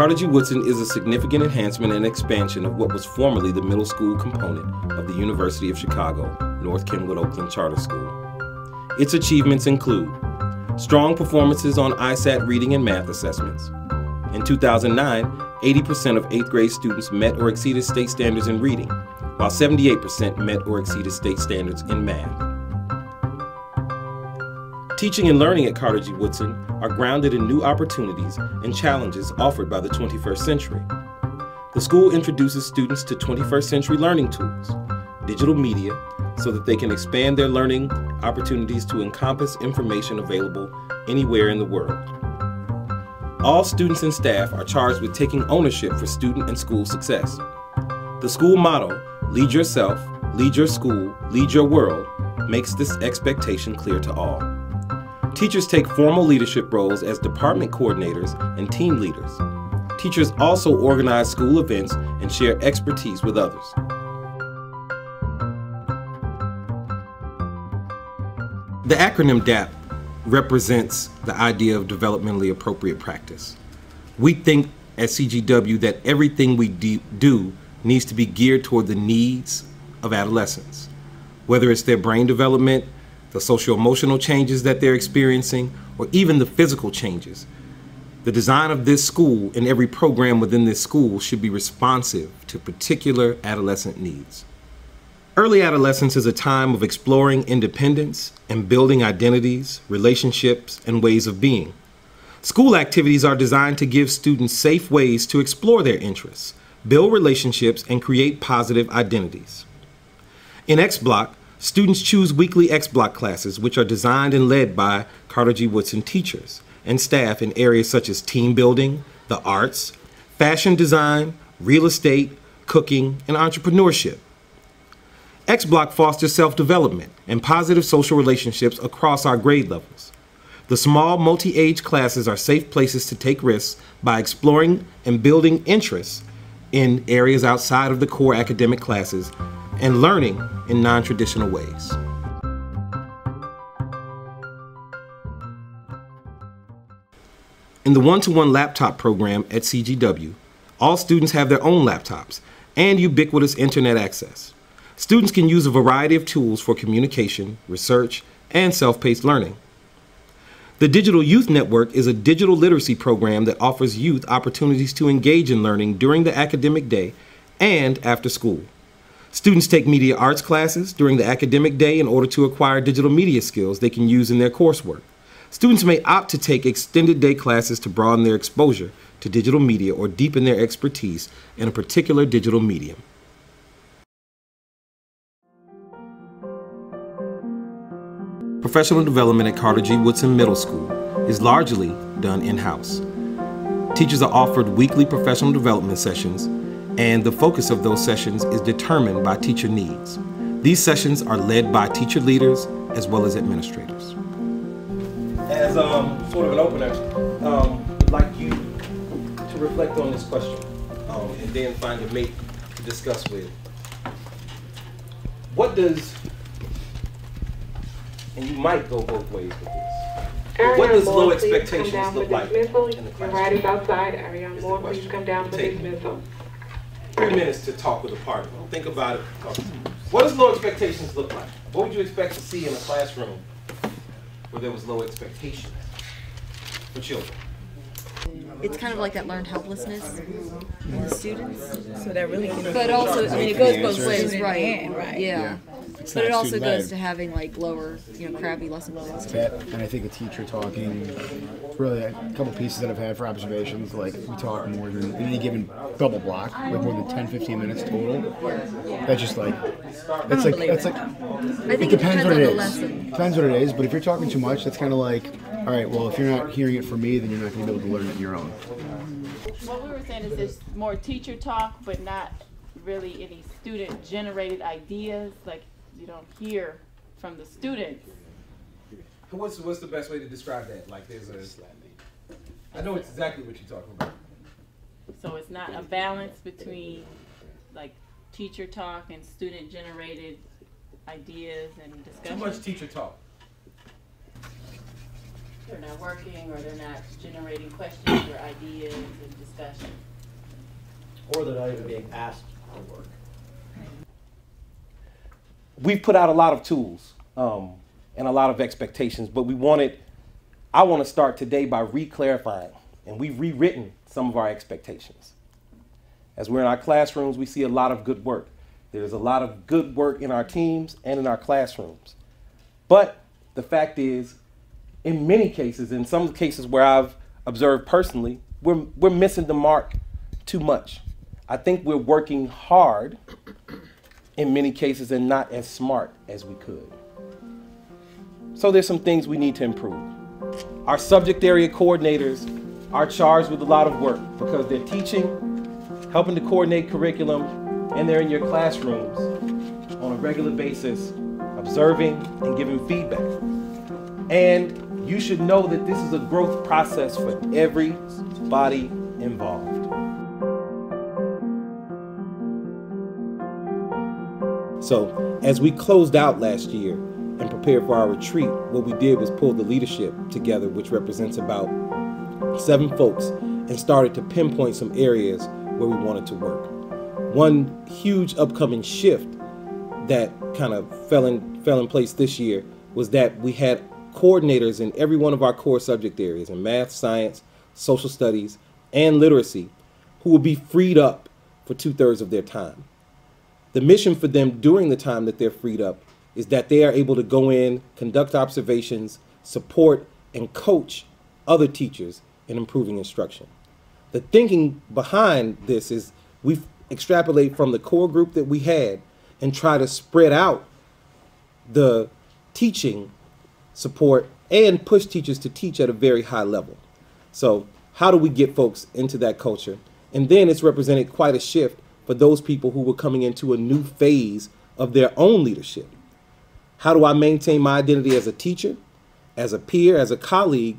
Carnegie Woodson is a significant enhancement and expansion of what was formerly the middle school component of the University of Chicago, North Kenwood Oakland Charter School. Its achievements include strong performances on ISAT reading and math assessments. In 2009, 80% of 8th grade students met or exceeded state standards in reading, while 78% met or exceeded state standards in math. Teaching and learning at Carnegie Woodson are grounded in new opportunities and challenges offered by the 21st century. The school introduces students to 21st century learning tools, digital media, so that they can expand their learning opportunities to encompass information available anywhere in the world. All students and staff are charged with taking ownership for student and school success. The school motto, "Lead yourself, lead your school, lead your world," makes this expectation clear to all. Teachers take formal leadership roles as department coordinators and team leaders. Teachers also organize school events and share expertise with others. The acronym DAP represents the idea of developmentally appropriate practice. We think at CGW that everything we do needs to be geared toward the needs of adolescents, whether it's their brain development, the social-emotional changes that they're experiencing, or even the physical changes. The design of this school and every program within this school should be responsive to particular adolescent needs. Early adolescence is a time of exploring independence and building identities, relationships, and ways of being. School activities are designed to give students safe ways to explore their interests, build relationships, and create positive identities. In X Block, students choose weekly X Block classes, which are designed and led by Carnegie Woodson teachers and staff in areas such as team building, the arts, fashion design, real estate, cooking, and entrepreneurship. X Block fosters self-development and positive social relationships across our grade levels. The small multi-age classes are safe places to take risks by exploring and building interests in areas outside of the core academic classes and learning in non-traditional ways. In the one-to-one laptop program at CGW, all students have their own laptops and ubiquitous internet access. Students can use a variety of tools for communication, research, and self-paced learning. The Digital Youth Network is a digital literacy program that offers youth opportunities to engage in learning during the academic day and after school. Students take media arts classes during the academic day in order to acquire digital media skills they can use in their coursework. Students may opt to take extended day classes to broaden their exposure to digital media or deepen their expertise in a particular digital medium. Professional development at Carnegie Woodson Middle School is largely done in-house. Teachers are offered weekly professional development sessions, and the focus of those sessions is determined by teacher needs. These sessions are led by teacher leaders as well as administrators. As sort of an opener, I'd like you to reflect on this question and then find a mate to discuss with. What does, and you might go both ways with this, what does low expectations look like in the classroom? Right is outside. Ariane Moore, please come down for dismissal. 3 minutes to talk with a partner. Think about it. What does low expectations look like? What would you expect to see in a classroom where there was low expectations for children? It's kind of like that learned helplessness in the students. So that really can. But also, I mean, it goes both ways, right? Yeah. But it also goes to having like lower, crappy lesson plans too. And I think a teacher talking, really a couple pieces that I've had for observations, like we talk more than in any given double block, like more than 10-15 minutes total. That's just like, it's like, I think it depends what on it the is. lesson. Depends what it is, but if you're talking too much, that's kind of like, all right, well, if you're not hearing it from me, then you're not going to be able to learn it on your own. What we were saying is there's more teacher talk, but not really any student-generated ideas. Like, you don't hear from the students. What's the best way to describe that? Like there's I know exactly what you're talking about. So it's not a balance between like teacher talk and student-generated ideas and discussion. Too much teacher talk. they're not working, or they're not generating questions or ideas and discussion. Or they're not even being asked to work. We've put out a lot of tools and a lot of expectations, but I want to start today by re-clarifying, and we've rewritten some of our expectations. As we're in our classrooms, we see a lot of good work. There's a lot of good work in our teams and in our classrooms. But the fact is, in many cases, in some cases where I've observed personally, we're missing the mark too much. I think we're working hard in many cases and not as smart as we could. So there's some things we need to improve. Our subject area coordinators are charged with a lot of work because they're teaching, helping to coordinate curriculum, and they're in your classrooms on a regular basis, observing and giving feedback. And you should know that this is a growth process for everybody involved. So as we closed out last year and prepared for our retreat, what we did was pull the leadership together, which represents about 7 folks, and started to pinpoint some areas where we wanted to work. One huge upcoming shift that kind of fell in place this year was that we had coordinators in every one of our core subject areas in math, science, social studies, and literacy who will be freed up for 2/3 of their time. The mission for them during the time that they're freed up is that they are able to go in, conduct observations, support, and coach other teachers in improving instruction. The thinking behind this is we extrapolate from the core group that we had and try to spread out the teaching support and push teachers to teach at a very high level. So how do we get folks into that culture? And then it's represented quite a shift for those people who were coming into a new phase of their own leadership. How do I maintain my identity as a teacher, as a peer, as a colleague,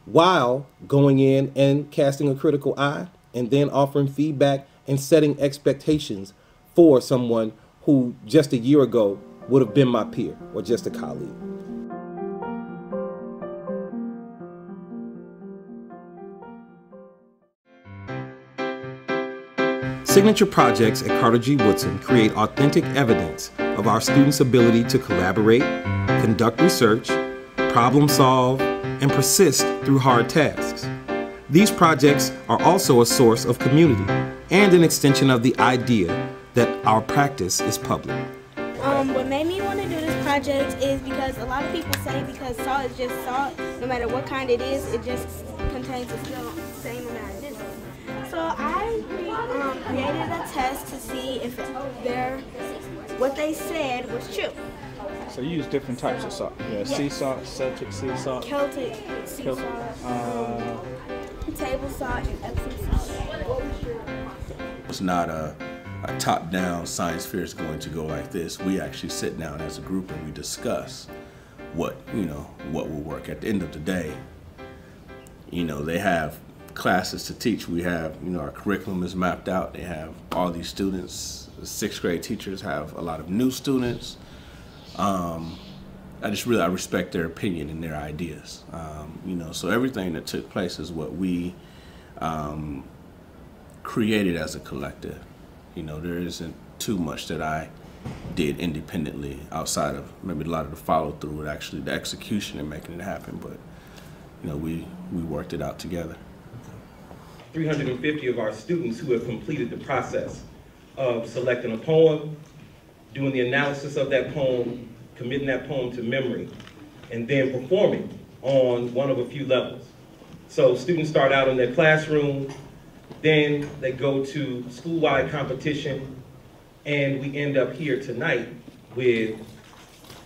while going in and casting a critical eye and then offering feedback and setting expectations for someone who just a year ago would have been my peer or just a colleague? Signature projects at Carter G. Woodson create authentic evidence of our students' ability to collaborate, conduct research, problem solve, and persist through hard tasks. These projects are also a source of community and an extension of the idea that our practice is public. What made me want to do this project is because a lot of people say because salt is just salt, no matter what kind it is, it just contains the same amount of distance. So I created a test to see if what they said was true. So you use different types of salt. Yeah, yes. Sea salt, Celtic sea salt, Celtic sea salt, table salt, and Epsom salt. It's not a top-down science fair is going to go like this. We actually sit down as a group and we discuss what will work. At the end of the day, they have classes to teach. We have, our curriculum is mapped out. They have all these students. The 6th grade teachers have a lot of new students. I respect their opinion and their ideas. So everything that took place is what we created as a collective. There isn't too much that I did independently outside of maybe a lot of the follow-through with actually the execution and making it happen, but we worked it out together. 350 of our students who have completed the process of selecting a poem, doing the analysis of that poem, committing that poem to memory, and then performing on one of a few levels. So students start out in their classroom, then they go to school-wide competition, and we end up here tonight with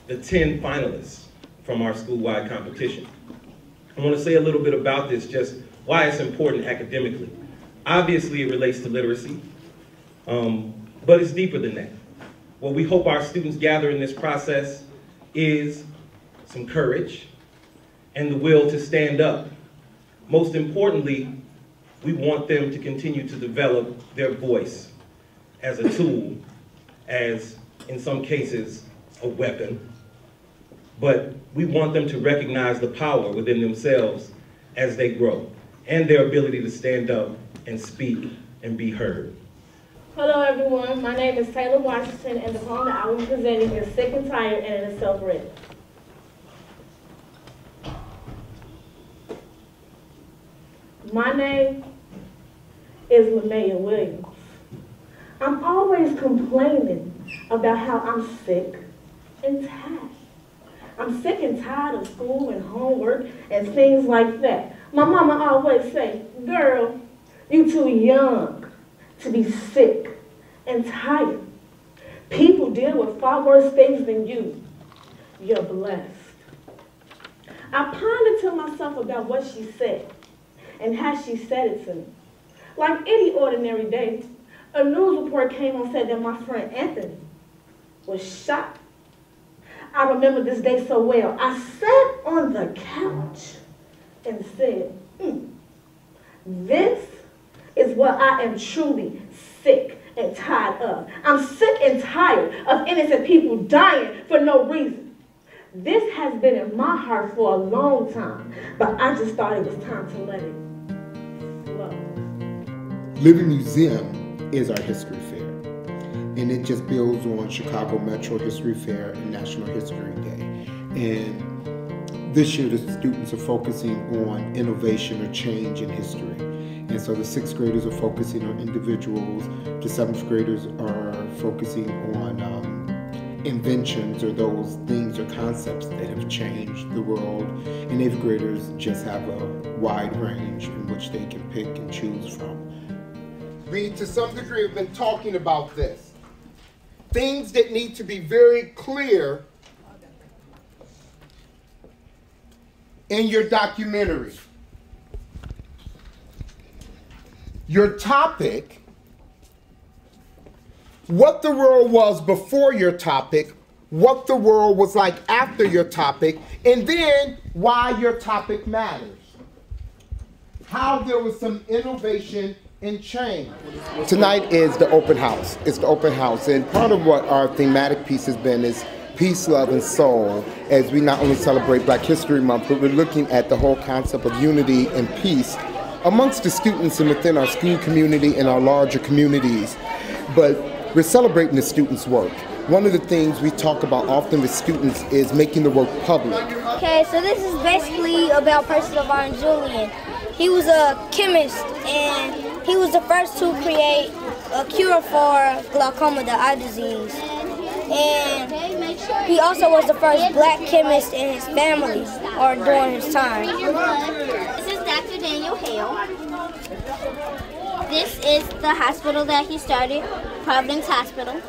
the 10 finalists from our school-wide competition. I want to say a little bit about this, just why it's important academically. Obviously, it relates to literacy, but it's deeper than that. What we hope our students gather in this process is some courage and the will to stand up. Most importantly, we want them to continue to develop their voice as a tool, as in some cases, a weapon, but we want them to recognize the power within themselves as they grow and their ability to stand up and speak and be heard. Hello everyone, my name is Taylor Washington and the poem that I will be presenting is Sick and Tired and it is self-written. My name is LaMaya Williams. I'm always complaining about how I'm sick and tired. I'm sick and tired of school and homework and things like that. My mama always say, girl, you too young to be sick and tired. People deal with far worse things than you. You're blessed. I pondered to myself about what she said and how she said it to me. Like any ordinary day, a news report came and said that my friend Anthony was shot. I remember this day so well. I sat on the couch and said, this is what I am truly sick and tired of. I'm sick and tired of innocent people dying for no reason. This has been in my heart for a long time, but I just thought it was time to let it flow. Living Museum is our history fair, and it just builds on Chicago Metro History Fair and National History Day. And this year the students are focusing on innovation or change in history. And so the 6th graders are focusing on individuals, the 7th graders are focusing on inventions or those things or concepts that have changed the world, and 8th graders just have a wide range in which they can pick and choose from. We, to some degree, have been talking about this. Things that need to be very clear in your documentary. Your topic, what the world was before your topic, what the world was like after your topic, and then why your topic matters. How there was some innovation and change. Tonight is the open house. It's the open house, and part of what our thematic piece has been is peace, love, and soul, as we not only celebrate Black History Month, but we're looking at the whole concept of unity and peace amongst the students and within our school community and our larger communities. But we're celebrating the students' work. One of the things we talk about often with students is making the work public. Okay, so this is basically about Percival Von Julian. He was a chemist, and he was the first to create a cure for glaucoma, the eye disease. And he also was the first Black chemist in his family, or during his time. This is Dr. Daniel Hale. This is the hospital that he started, Providence Hospital.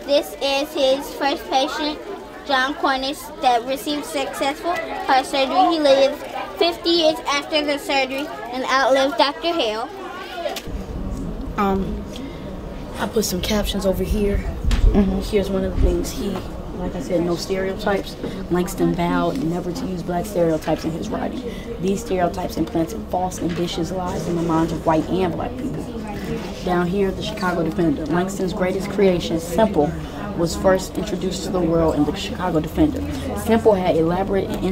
This is his first patient, John Cornish, that received successful heart surgery. He lived 50 years after the surgery and outlived Dr. Hale. I put some captions over here. Here's one of the things he, like I said, no stereotypes. Langston vowed never to use Black stereotypes in his writing. These stereotypes implanted false, ambitious lies in the minds of white and Black people. Down here, the Chicago Defender. Langston's greatest creation, Simple, was first introduced to the world in the Chicago Defender. Simple had elaborate and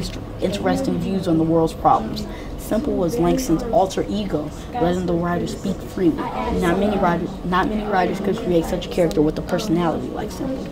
interesting views on the world's problems. Simple was Langston's alter ego, letting the writer speak freely. Not many writers could create such a character with a personality like Simple.